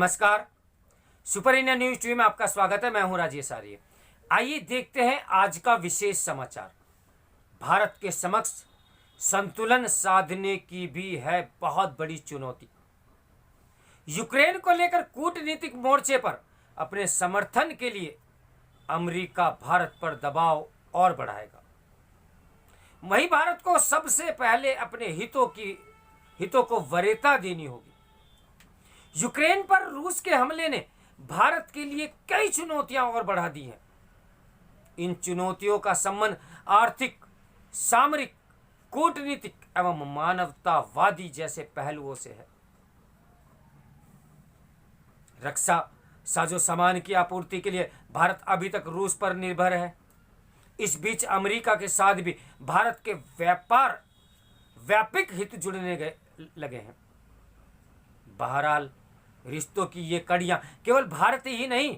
नमस्कार। Super India news TV में आपका स्वागत है। मैं हूं राजेश आर्य। आइए देखते हैं आज का विशेष समाचार। भारत के समक्ष संतुलन साधने की भी है बहुत बड़ी चुनौती। यूक्रेन को लेकर कूटनीतिक मोर्चे पर अपने समर्थन के लिए अमेरिका भारत पर दबाव और बढ़ाएगा। वहीं भारत को सबसे पहले अपने हितों को वरीयता देनी होगी। यूक्रेन पर रूस के हमले ने भारत के लिए कई चुनौतियां और बढ़ा दी हैं। इन चुनौतियों का संबंध आर्थिक, सामरिक, कूटनीतिक एवं मानवतावादी जैसे पहलुओं से है। रक्षा साजो सामान की आपूर्ति के लिए भारत अभी तक रूस पर निर्भर है। इस बीच अमेरिका के साथ भी भारत के व्यापक हित जुड़ने लगे हैं। बहरहाल रिश्तों की ये कड़ियां केवल भारत ही नहीं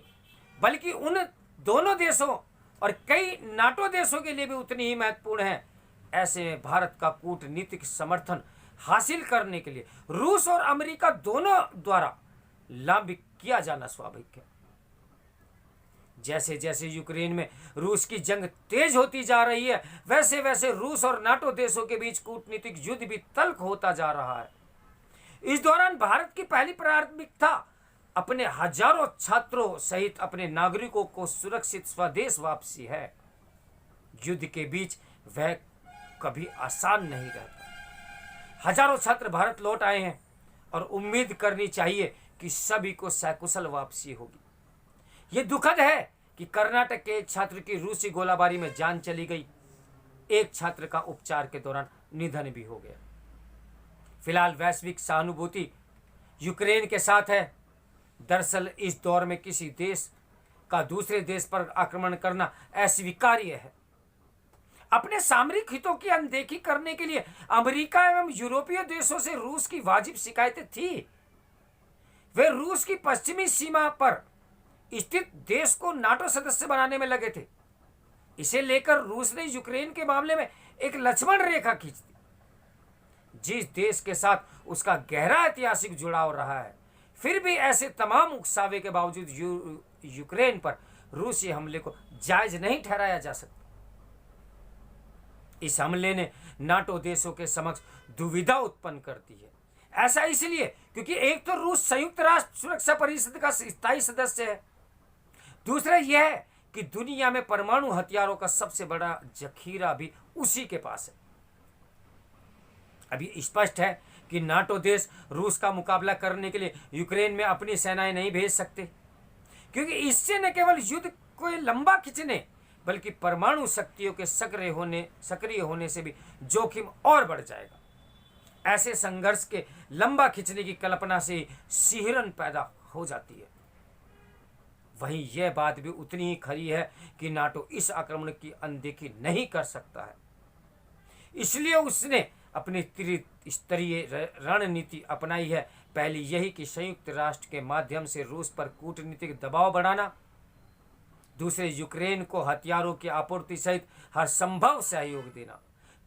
बल्कि उन दोनों देशों और कई नाटो देशों के लिए भी उतनी ही महत्वपूर्ण है। ऐसे में भारत का कूटनीतिक समर्थन हासिल करने के लिए रूस और अमेरिका दोनों द्वारा लॉबी किया जाना स्वाभाविक है। जैसे जैसे यूक्रेन में रूस की जंग तेज होती जा रही है, वैसे वैसे रूस और नाटो देशों के बीच कूटनीतिक युद्ध भी तल्ख होता जा रहा है। इस दौरान भारत की पहली प्राथमिकता अपने हजारों छात्रों सहित अपने नागरिकों को सुरक्षित स्वदेश वापसी है। युद्ध के बीच वह कभी आसान नहीं रहता। हजारों छात्र भारत लौट आए हैं और उम्मीद करनी चाहिए कि सभी को सकुशल वापसी होगी। यह दुखद है कि कर्नाटक के एक छात्र की रूसी गोलाबारी में जान चली गई। एक छात्र का उपचार के दौरान निधन भी हो गया। फिलहाल वैश्विक सहानुभूति यूक्रेन के साथ है। दरअसल इस दौर में किसी देश का दूसरे देश पर आक्रमण करना अस्वीकार्य है। अपने सामरिक हितों की अनदेखी करने के लिए अमेरिका एवं यूरोपीय देशों से रूस की वाजिब शिकायतें थी। वे रूस की पश्चिमी सीमा पर स्थित देश को नाटो सदस्य बनाने में लगे थे। इसे लेकर रूस ने यूक्रेन के मामले में एक लक्ष्मण रेखा खींच दी। जिस देश के साथ उसका गहरा ऐतिहासिक जुड़ाव रहा है, फिर भी ऐसे तमाम उकसावे के बावजूद यूक्रेन पर रूसी हमले को जायज नहीं ठहराया जा सकता। इस हमले ने नाटो देशों के समक्ष दुविधा उत्पन्न करती है। ऐसा इसलिए क्योंकि एक तो रूस संयुक्त राष्ट्र सुरक्षा परिषद का स्थायी सदस्य है, दूसरा यह है कि दुनिया में परमाणु हथियारों का सबसे बड़ा जखीरा भी उसी के पास है। अभी स्पष्ट है कि नाटो देश रूस का मुकाबला करने के लिए यूक्रेन में अपनी सेनाएं नहीं भेज सकते, क्योंकि इससे न केवल युद्ध को लंबा खींचने बल्कि परमाणु शक्तियों के सक्रिय होने से भी जोखिम और बढ़ जाएगा। ऐसे संघर्ष के लंबा खींचने की कल्पना से सिहरन पैदा हो जाती है। वहीं यह बात भी उतनी ही खरी है कि नाटो इस आक्रमण की अनदेखी नहीं कर सकता है। इसलिए उसने अपनी त्रिस्तरीय रणनीति अपनाई है। पहली यही कि संयुक्त राष्ट्र के माध्यम से रूस पर कूटनीतिक दबाव बढ़ाना, दूसरे यूक्रेन को हथियारों की आपूर्ति सहित हर संभव सहयोग देना,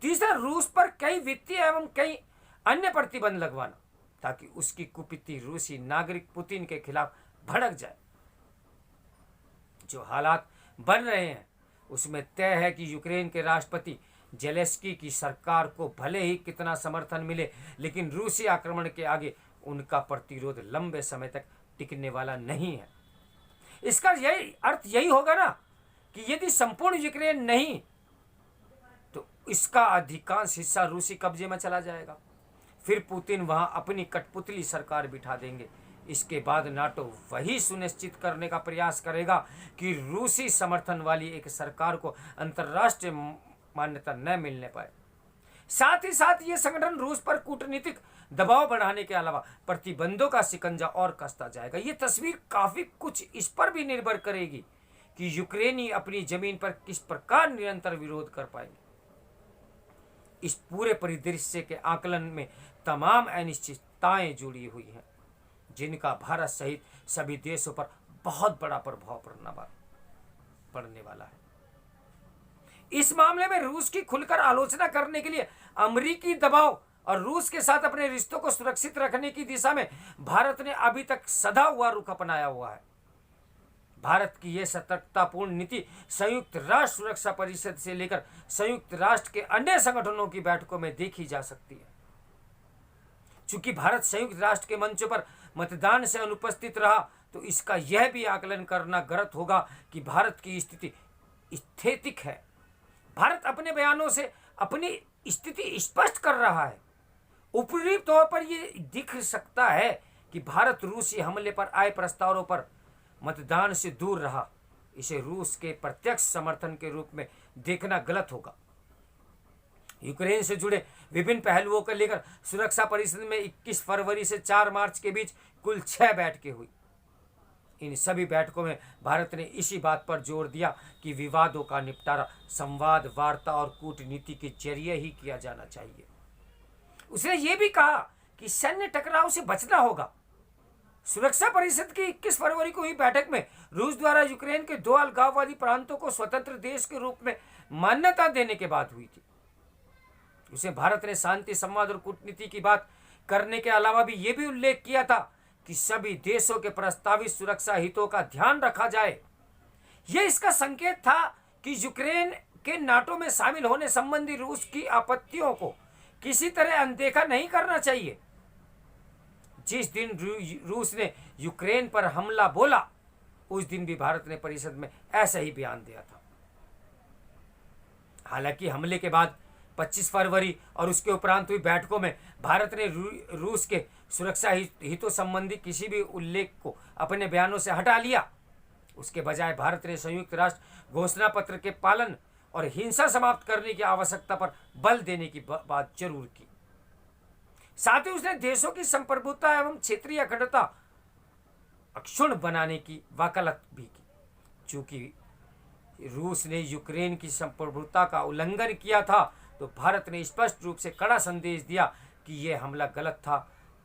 तीसरा रूस पर कई वित्तीय एवं कई अन्य प्रतिबंध लगवाना ताकि उसकी कुपिति रूसी नागरिक पुतिन के खिलाफ भड़क जाए। जो हालात बन रहे हैं उसमें तय है कि यूक्रेन के राष्ट्रपति जेलेंस्की की सरकार को भले ही कितना समर्थन मिले, लेकिन रूसी आक्रमण के आगे उनका प्रतिरोध लंबे समय तक टिकने वाला नहीं है। इसका अर्थ यही होगा ना कि यदि संपूर्ण यूक्रेन नहीं तो इसका अधिकांश हिस्सा रूसी कब्जे में चला जाएगा। फिर पुतिन वहां अपनी कठपुतली सरकार बिठा देंगे। इसके बाद नाटो वही सुनिश्चित करने का प्रयास करेगा कि रूसी समर्थन वाली एक सरकार को अंतर्राष्ट्रीय मान्यता न मिलने पाए। साथ ही साथ ये संगठन रूस पर कूटनीतिक दबाव बढ़ाने के अलावा प्रतिबंधों का शिकंजा और कसता जाएगा। ये तस्वीर काफी कुछ इस पर भी निर्भर करेगी कि यूक्रेनी अपनी जमीन पर किस प्रकार निरंतर विरोध कर पाएंगे। इस पूरे परिदृश्य के आकलन में तमाम अनिश्चितताएं जुड़ी हुई हैं, जिनका भारत सहित सभी देशों पर बहुत बड़ा प्रभाव पड़ने वाला है। इस मामले में रूस की खुलकर आलोचना करने के लिए अमेरिकी दबाव और रूस के साथ अपने रिश्तों को सुरक्षित रखने की दिशा में भारत ने अभी तक सदा हुआ रुख अपनाया हुआ है। भारत की यह सतर्कतापूर्ण नीति संयुक्त राष्ट्र सुरक्षा परिषद से लेकर संयुक्त राष्ट्र के अन्य संगठनों की बैठकों में देखी जा सकती है। चूंकि भारत संयुक्त राष्ट्र के मंचों पर मतदान से अनुपस्थित रहा, तो इसका यह भी आकलन करना गलत होगा कि भारत की स्थिति स्थैतिक है। भारत अपने बयानों से अपनी स्थिति स्पष्ट कर रहा है। ऊपरी तौर पर यह दिख सकता है कि भारत रूसी हमले पर आए प्रस्तावों पर मतदान से दूर रहा। इसे रूस के प्रत्यक्ष समर्थन के रूप में देखना गलत होगा। यूक्रेन से जुड़े विभिन्न पहलुओं को लेकर सुरक्षा परिषद में 21 फरवरी से 4 मार्च के बीच कुल 6 बैठकें हुई। इन सभी बैठकों में भारत ने इसी बात पर जोर दिया कि विवादों का निपटारा संवाद, वार्ता और कूटनीति के जरिए ही किया जाना चाहिए। उसने ये भी कहा कि सैन्य टकराव से बचना होगा। सुरक्षा परिषद की 21 फरवरी को हुई बैठक में रूस द्वारा यूक्रेन के 2 अलगाववादी प्रांतों को स्वतंत्र देश के रूप में मान्यता देने के बाद हुई थी। उसे भारत ने शांति, संवाद और कूटनीति की बात करने के अलावा भी ये भी उल्लेख किया था कि सभी देशों के प्रस्तावित सुरक्षा हितों का ध्यान रखा जाए। यह इसका संकेत था कि यूक्रेन के नाटो में शामिल होने संबंधी रूस की आपत्तियों को किसी तरह अनदेखा नहीं करना चाहिए। जिस दिन रूस ने यूक्रेन पर हमला बोला, उस दिन भी भारत ने परिषद में ऐसा ही बयान दिया था। हालांकि हमले के बाद 25 फरवरी और उसके उपरांत हुई बैठकों में भारत ने रूस के सुरक्षा हितों संबंधी किसी भी उल्लेख को अपने बयानों से हटा लिया। उसके बजाय भारत ने संयुक्त राष्ट्र घोषणा पत्र के पालन और हिंसा समाप्त करने की आवश्यकता पर बल देने की बात जरूर की। साथ ही उसने देशों की संप्रभुता एवं क्षेत्रीय अखंडता अक्षुण्ण बनाने की वकालत भी की। चूंकि रूस ने यूक्रेन की संप्रभुता का उल्लंघन किया था, तो भारत ने स्पष्ट रूप से कड़ा संदेश दिया कि यह हमला गलत था।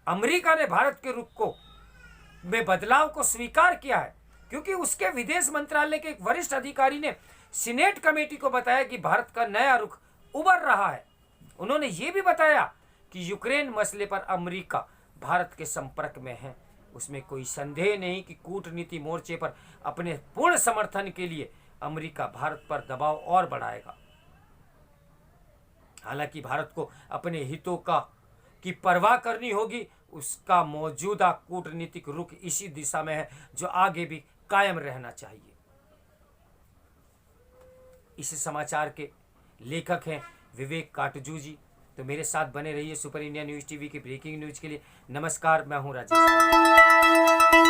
अमेरिका ने भारत के रुख में बदलाव को स्वीकार किया है, क्योंकि उसके विदेश मंत्रालय के एक वरिष्ठ अधिकारी ने सीनेट कमेटी को बताया कि भारत का नया रुख उभर रहा है। उन्होंने ये भी बताया कि यूक्रेन मसले पर अमेरिका भारत के संपर्क में है। उसमें कोई संदेह नहीं कि कूटनीति मोर्चे पर अपने पूर्ण समर्थन के लिए अमेरिका भारत पर दबाव और बढ़ाएगा। हालांकि भारत को अपने हितों की परवाह करनी होगी। उसका मौजूदा कूटनीतिक रुख इसी दिशा में है, जो आगे भी कायम रहना चाहिए। इस समाचार के लेखक हैं विवेक काटजू जी। तो मेरे साथ बने रहिए सुपर इंडिया न्यूज़ टीवी की ब्रेकिंग न्यूज़ के लिए। नमस्कार, मैं हूं राजेश।